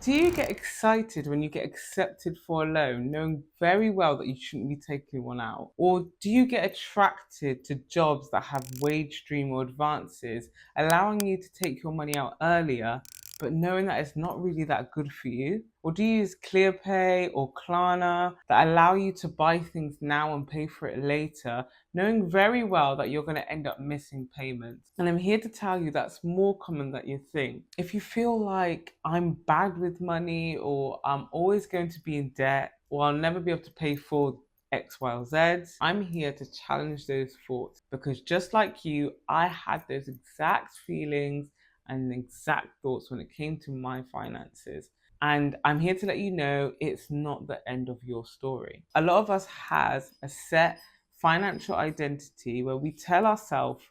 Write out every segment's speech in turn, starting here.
Do you get excited when you get accepted for a loan, knowing very well that you shouldn't be taking one out? Or do you get attracted to jobs that have wage stream or advances, allowing you to take your money out earlier, but knowing that it's not really that good for you? Or do you use ClearPay or Klarna that allow you to buy things now and pay for it later, knowing very well that you're going to end up missing payments? And I'm here to tell you that's more common than you think. If you feel like I'm bad with money, or I'm always going to be in debt, or I'll never be able to pay for X, Y, or Z, I'm here to challenge those thoughts because just like you, I had those exact feelings and exact thoughts when it came to my finances. And I'm here to let you know it's not the end of your story. A lot of us has a set financial identity where we tell ourselves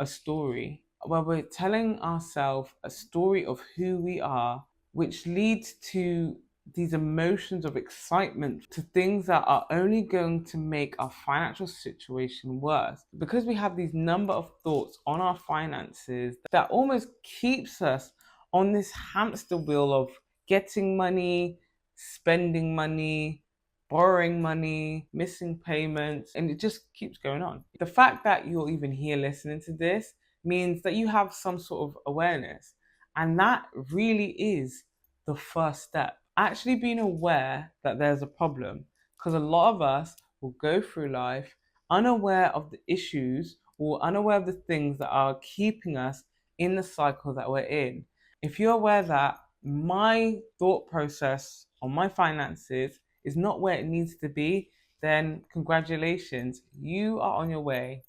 a story, where we're telling ourselves a story of who we are, which leads to these emotions of excitement to things that are only going to make our financial situation worse. Because we have these number of thoughts on our finances that almost keeps us on this hamster wheel of getting money, spending money, borrowing money, missing payments, and it just keeps going on. The fact that you're even here listening to this means that you have some sort of awareness, and that really is the first step. Actually being aware that there's a problem, because a lot of us will go through life unaware of the issues or unaware of the things that are keeping us in the cycle that we're in. If you're aware that my thought process on my finances is not where it needs to be, then congratulations, you are on your way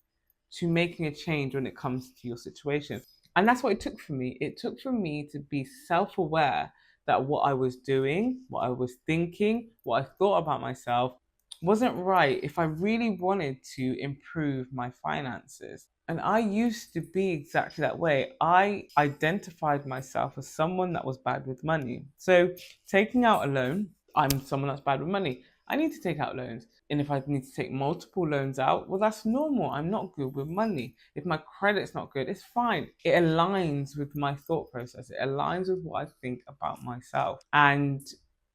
to making a change when it comes to your situation. And that's what it took for me. It took for me to be self aware that what I was doing, what I was thinking, what I thought about myself wasn't right if I really wanted to improve my finances. And I used to be exactly that way. I identified myself as someone that was bad with money. So, taking out a loan, I'm someone that's bad with money. I need to take out loans. And if I need to take multiple loans out, well, that's normal. I'm not good with money. If my credit's not good, it's fine. It aligns with my thought process, it aligns with what I think about myself. And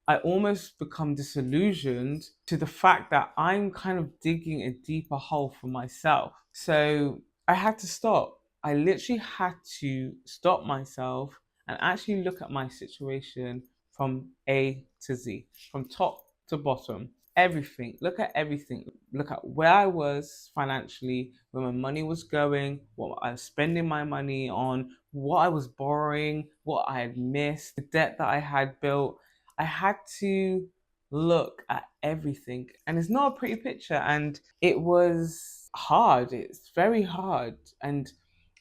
I almost become disillusioned to the fact that I'm kind of digging a deeper hole for myself. So I had to stop. I literally had to stop myself and actually look at my situation from A to Z, from top to bottom. Everything. Look at everything. Look at where I was financially, where my money was going, what I was spending my money on, what I was borrowing, what I had missed, the debt that I had built. I had to look at everything. And it's not a pretty picture. And it was hard. It's very hard. And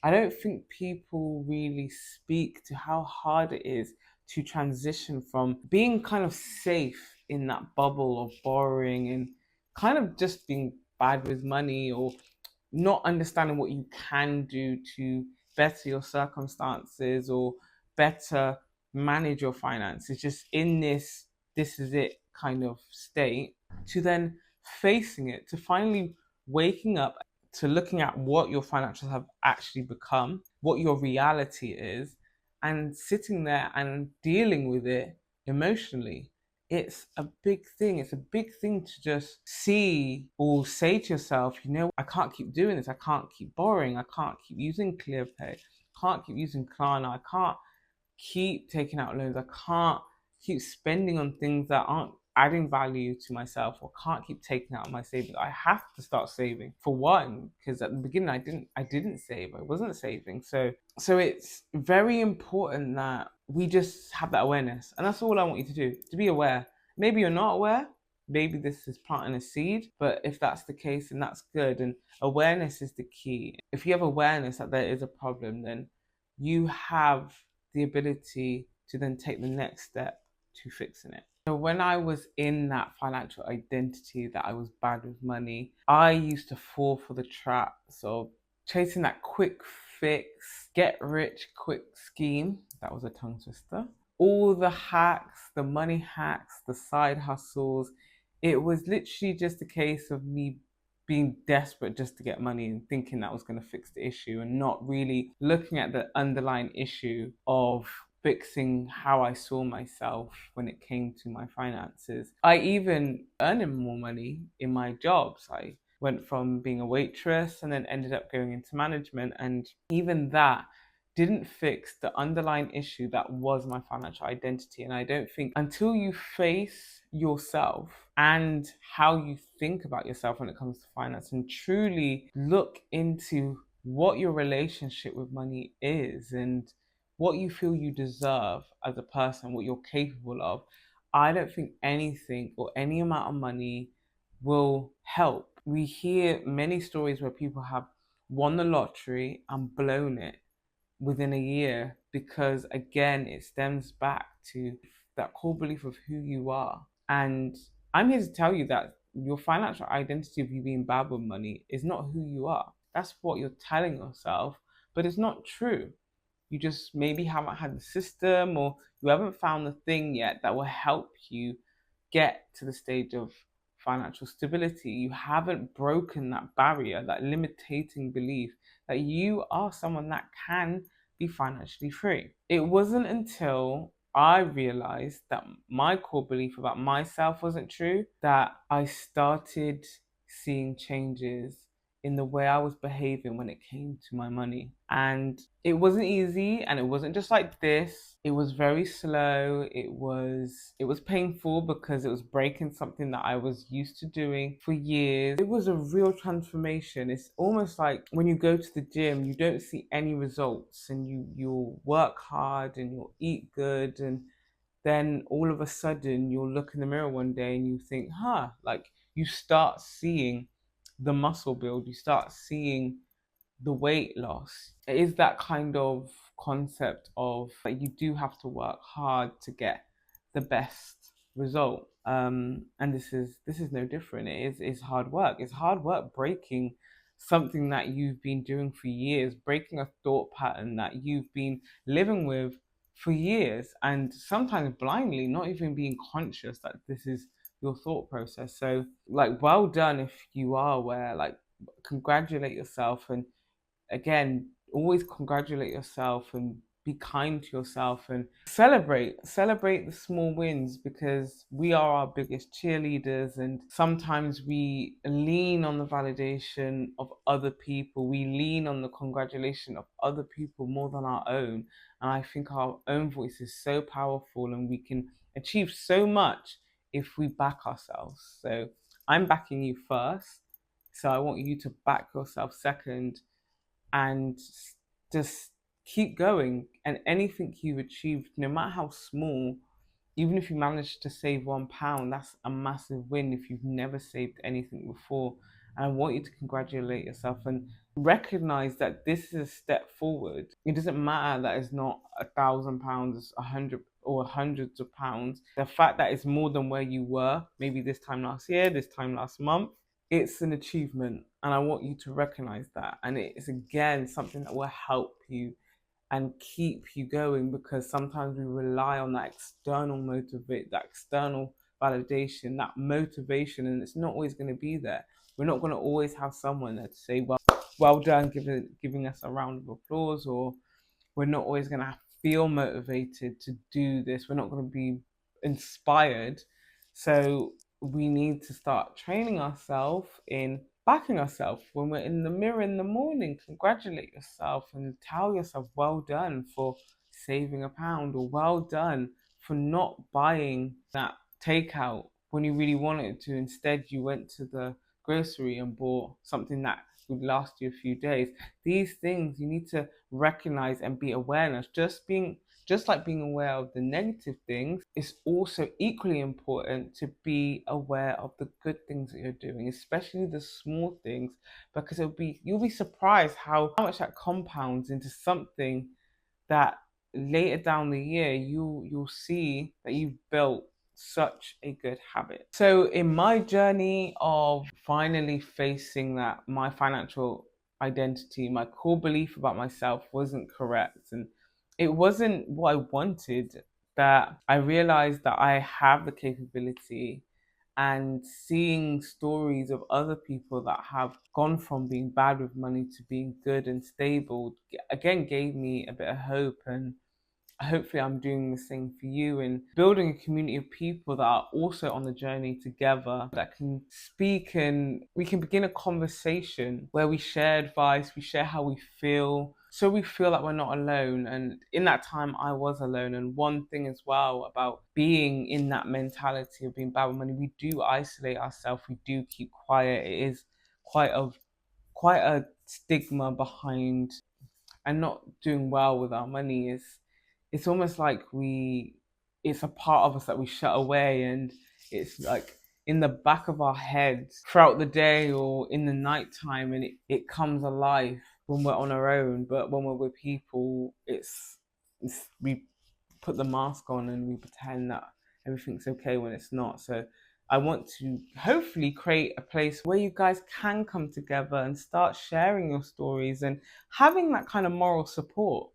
I don't think people really speak to how hard it is to transition from being kind of safe in that bubble of borrowing and kind of just being bad with money, or not understanding what you can do to better your circumstances or better manage your finances, just in this is it kind of state, to then facing it, to finally waking up, to looking at what your financials have actually become, what your reality is, and sitting there and dealing with it emotionally. It's a big thing. It's a big thing to just see or say to yourself, you know, I can't keep doing this. I can't keep borrowing. I can't keep using ClearPay. I can't keep using Klarna. I can't keep taking out loans. I can't keep spending on things that aren't adding value to myself, or can't keep taking out my savings. I have to start saving, for one, because at the beginning I didn't save. I wasn't saving. So it's very important that we just have that awareness. And that's all I want you to do, to be aware. Maybe you're not aware. Maybe this is planting a seed, but if that's the case, then that's good. And awareness is the key. If you have awareness that there is a problem, then you have the ability to then take the next step to fixing it. So when I was in that financial identity that I was bad with money, I used to fall for the traps of chasing that quick fix, get rich quick scheme. That was a tongue twister. All the hacks, the money hacks, the side hustles. It was literally just a case of me being desperate just to get money and thinking that was going to fix the issue, and not really looking at the underlying issue of fixing how I saw myself when it came to my finances. I even earning more money in my jobs. I went from being a waitress and then ended up going into management, and even that didn't fix the underlying issue that was my financial identity. And I don't think until you face yourself and how you think about yourself when it comes to finance and truly look into what your relationship with money is and what you feel you deserve as a person, what you're capable of, I don't think anything or any amount of money will help. We hear many stories where people have won the lottery and blown it within a year because, again, it stems back to that core belief of who you are. And I'm here to tell you that your financial identity of you being bad with money is not who you are. That's what you're telling yourself, but it's not true. You just maybe haven't had the system, or you haven't found the thing yet that will help you get to the stage of financial stability. You haven't broken that barrier, that limiting belief that you are someone that can be financially free. It wasn't until I realized that my core belief about myself wasn't true that I started seeing changes in the way I was behaving when it came to my money. And it wasn't easy, and it wasn't just like this. It was very slow. It was painful because it was breaking something that I was used to doing for years. It was a real transformation. It's almost like when you go to the gym, you don't see any results, and you'll work hard and you'll eat good, and then all of a sudden you'll look in the mirror one day and you think, like you start seeing the muscle build, you start seeing the weight loss. It is that kind of concept of like you do have to work hard to get the best result. And this is no different. It's hard work. It's hard work breaking something that you've been doing for years, breaking a thought pattern that you've been living with for years, and sometimes blindly, not even being conscious that this is your thought process. So, like, well done if you are aware. Like, congratulate yourself, and again, always congratulate yourself and be kind to yourself and celebrate the small wins, because we are our biggest cheerleaders, and sometimes we lean on the validation of other people, we lean on the congratulation of other people more than our own. And I think our own voice is so powerful, and we can achieve so much if we back ourselves. So I'm backing you first, so I want you to back yourself second, and just keep going. And anything you've achieved, no matter how small, even if you manage to save £1, that's a massive win if you've never saved anything before. And I want you to congratulate yourself and recognize that this is a step forward. It doesn't matter that it's not £1,000, it's 100 or hundreds of pounds. The fact that it's more than where you were, maybe this time last year, this time last month, it's an achievement. And I want you to recognize that. And it's again something that will help you and keep you going, because sometimes we rely on that external motivate, that external validation, that motivation, and it's not always going to be there. We're not going to always have someone there to say, well done, giving us a round of applause, or we're not always going to feel motivated to do this. We're not going to be inspired. So we need to start training ourselves in backing ourselves. When we're in the mirror in the morning, congratulate yourself and tell yourself, well done for saving £1, or well done for not buying that takeout when you really wanted to. Instead, you went to the grocery and bought something that would last you a few days. These things you need to recognize and be awareness. Just like being aware of the negative things, it's also equally important to be aware of the good things that you're doing, especially the small things, because you'll be surprised how much that compounds into something that later down the year you'll see that you've built such a good habit. So in my journey of finally facing that my financial identity, my core belief about myself wasn't correct and it wasn't what I wanted, that I realized that I have the capability, and seeing stories of other people that have gone from being bad with money to being good and stable again gave me a bit of hope. And hopefully I'm doing the same for you and building a community of people that are also on the journey together, that can speak, and we can begin a conversation where we share advice, we share how we feel, so we feel like we're not alone. And in that time I was alone, and one thing as well about being in that mentality of being bad with money, we do isolate ourselves, we do keep quiet. It is quite a stigma behind, and not doing well with our money is, it's almost like it's a part of us that we shut away, and it's like in the back of our heads throughout the day or in the night time, and it comes alive when we're on our own. But when we're with people, it's we put the mask on and we pretend that everything's okay when it's not. So I want to hopefully create a place where you guys can come together and start sharing your stories and having that kind of moral support,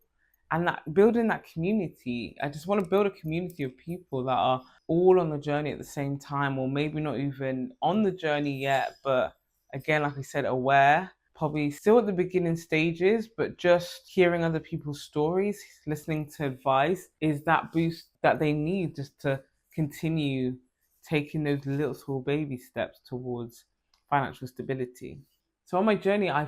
and that building that community. I just want to build a community of people that are all on the journey at the same time, or maybe not even on the journey yet, but again, like I said, aware, probably still at the beginning stages, but just hearing other people's stories, listening to advice is that boost that they need just to continue taking those little small baby steps towards financial stability. So on my journey, I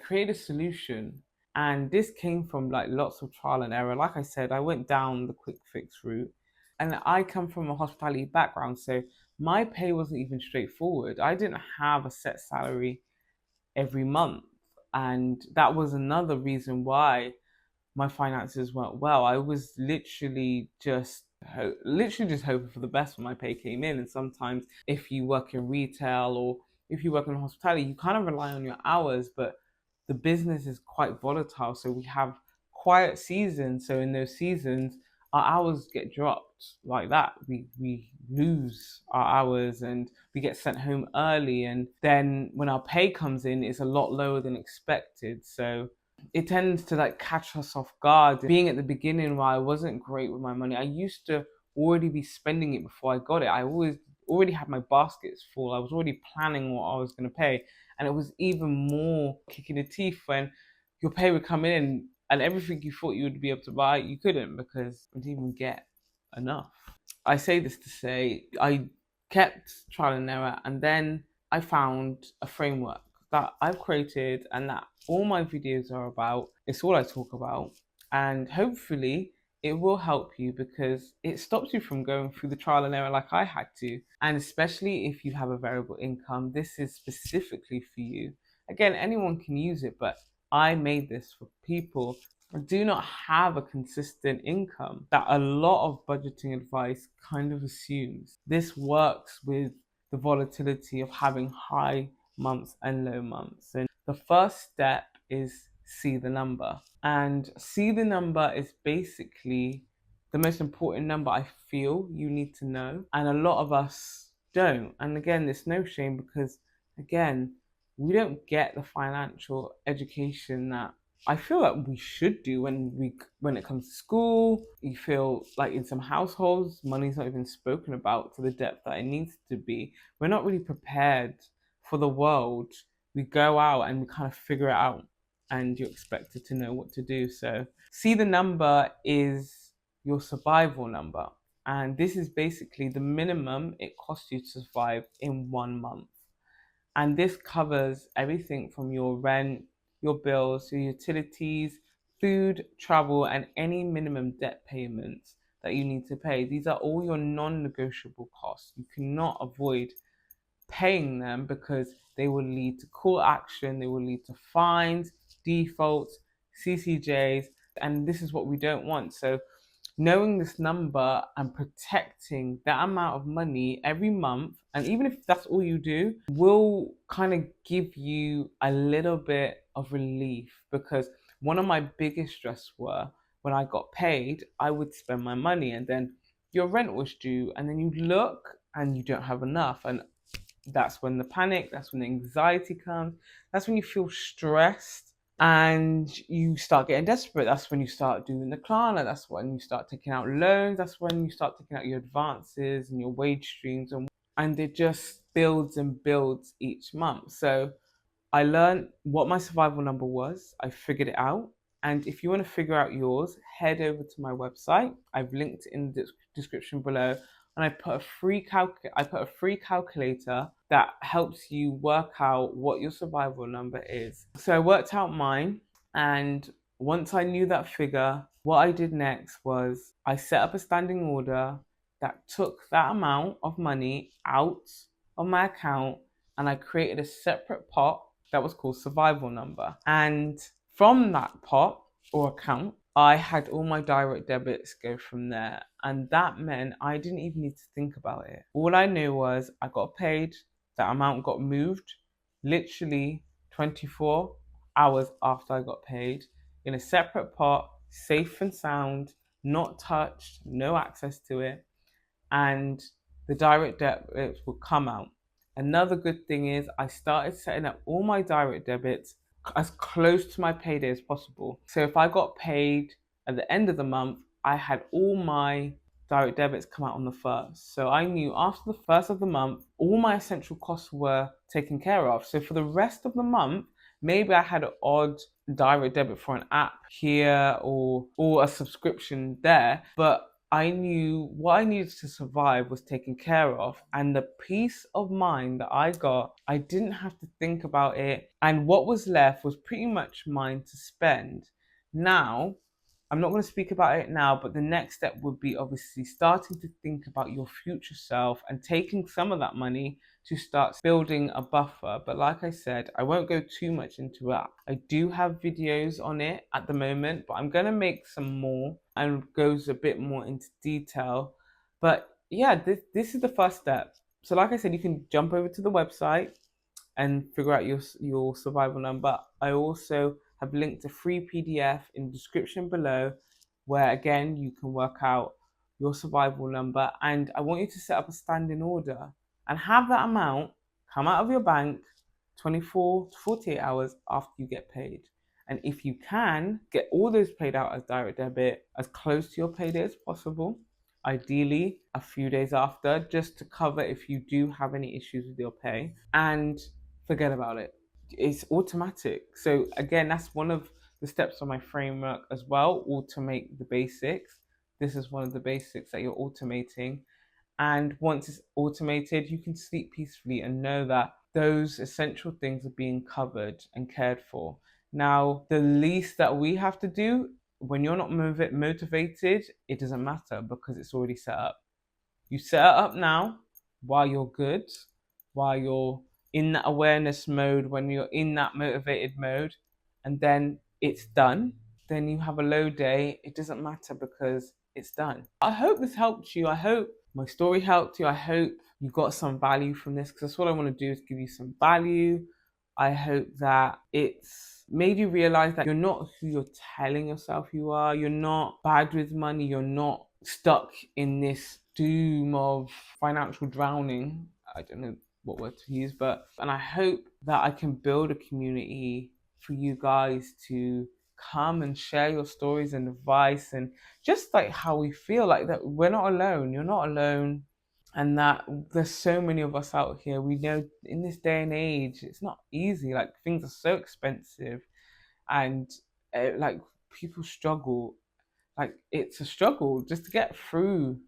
created a solution, and this came from like lots of trial and error. Like I said, I went down the quick fix route, and I come from a hospitality background, so my pay wasn't even straightforward. I didn't have a set salary every month, and that was another reason why my finances weren't well. I was literally just hoping for the best when my pay came in. And sometimes, if you work in retail or if you work in hospitality, you kind of rely on your hours, but the business is quite volatile. So we have quiet seasons. So in those seasons, our hours get dropped like that. We lose our hours and we get sent home early. And then when our pay comes in, it's a lot lower than expected. So it tends to like catch us off guard. Being at the beginning where I wasn't great with my money, I used to already be spending it before I got it. I always already had my baskets full. I was already planning what I was going to pay. And it was even more kicking the teeth when your pay would come in and everything you thought you would be able to buy, you couldn't, because you didn't even get enough. I say this to say I kept trial and error, and then I found a framework that I've created and that all my videos are about. It's all I talk about, and hopefully it will help you because it stops you from going through the trial and error like I had to. And especially if you have a variable income, this is specifically for you. Again, anyone can use it, but I made this for people who do not have a consistent income that a lot of budgeting advice kind of assumes. This works with the volatility of having high months and low months. And the first step is see the number. And see the number is basically the most important number I feel you need to know. And a lot of us don't. And again, there's no shame because, again, we don't get the financial education that I feel like we should do when it comes to school. You feel like in some households, money's not even spoken about to the depth that it needs to be. We're not really prepared for the world. We go out and we kind of figure it out, and you're expected to know what to do. So see the number is your survival number. And this is basically the minimum it costs you to survive in 1 month. And this covers everything from your rent, your bills, your utilities, food, travel, and any minimum debt payments that you need to pay. These are all your non-negotiable costs. You cannot avoid paying them because they will lead to court action, they will lead to fines, defaults, CCJs, and this is what we don't want. So knowing this number and protecting that amount of money every month, and even if that's all you do, will kind of give you a little bit of relief. Because one of my biggest stress were when I got paid, I would spend my money and then your rent was due, and then you look and you don't have enough. And that's when the panic, that's when the anxiety comes, that's when you feel stressed and you start getting desperate. That's when you start doing the Klarna, that's when you start taking out loans, that's when you start taking out your advances and your wage streams, and it just builds and builds each month. So I learned what my survival number was, I figured it out, And if you want to figure out yours, head over to my website. I've linked in the description below. And I put a free calculator that helps you work out what your survival number is. So I worked out mine, and once I knew that figure, what I did next was I set up a standing order that took that amount of money out of my account, and I created a separate pot that was called survival number. And from that pot or account, I had all my direct debits go from there. And that meant I didn't even need to think about it. All I knew was I got paid, that amount got moved literally 24 hours after I got paid in a separate pot, safe and sound, not touched, no access to it. And the direct debits would come out. Another good thing is I started setting up all my direct debits as close to my payday as possible. So if I got paid at the end of the month, I had all my direct debits come out on the first. So I knew after the first of the month, all my essential costs were taken care of. So for the rest of the month, maybe I had an odd direct debit for an app here or a subscription there, but I knew what I needed to survive was taken care of, and the peace of mind that I got, I didn't have to think about it, and what was left was pretty much mine to spend. Now, I'm not going to speak about it now, but the next step would be obviously starting to think about your future self and taking some of that money to start building a buffer. But like I said, I won't go too much into that. I do have videos on it at the moment, but I'm going to make some more and goes a bit more into detail. But yeah, this is the first step. So like I said, you can jump over to the website and figure out your survival number. I also have linked a free PDF in the description below where again you can work out your survival number, and I want you to set up a standing order and have that amount come out of your bank 24 to 48 hours after you get paid. And if you can, get all those paid out as direct debit as close to your payday as possible, ideally a few days after, just to cover if you do have any issues with your pay, and forget about it. It's automatic. So again, that's one of the steps on my framework as well, automate the basics. This is one of the basics that you're automating. And once it's automated, you can sleep peacefully and know that those essential things are being covered and cared for. Now, the least that we have to do when you're not motivated, it doesn't matter because it's already set up. You set it up now while you're good, while you're in that awareness mode, when you're in that motivated mode, and then it's done. Then you have a low day. It doesn't matter because it's done. I hope this helped you. I hope my story helped you. I hope you got some value from this, because that's what I want to do, is give you some value. I hope that it's made you realize that you're not who you're telling yourself you are. You're not bad with money. You're not stuck in this doom of financial drowning. I don't know what word to use, and I hope that I can build a community for you guys to come and share your stories and advice, and just like how we feel like that we're not alone. You're not alone, and that there's so many of us out here. We know in this day and age it's not easy. Like, things are so expensive, and like, people struggle. Like, it's a struggle just to get through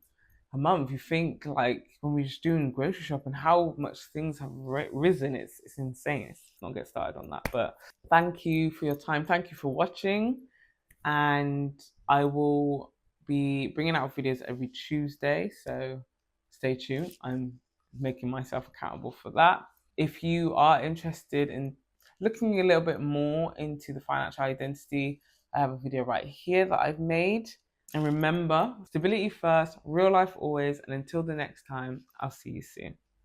a month. You think, like, when we're just doing grocery shopping, how much things have risen. It's insane. Let's not get started on that. But thank you for your time. Thank you for watching, and I will be bringing out videos every Tuesday, so stay tuned. I'm making myself accountable for that. If you are interested in looking a little bit more into the financial identity, I have a video right here that I've made. And remember, stability first, real life always, and until the next time, I'll see you soon.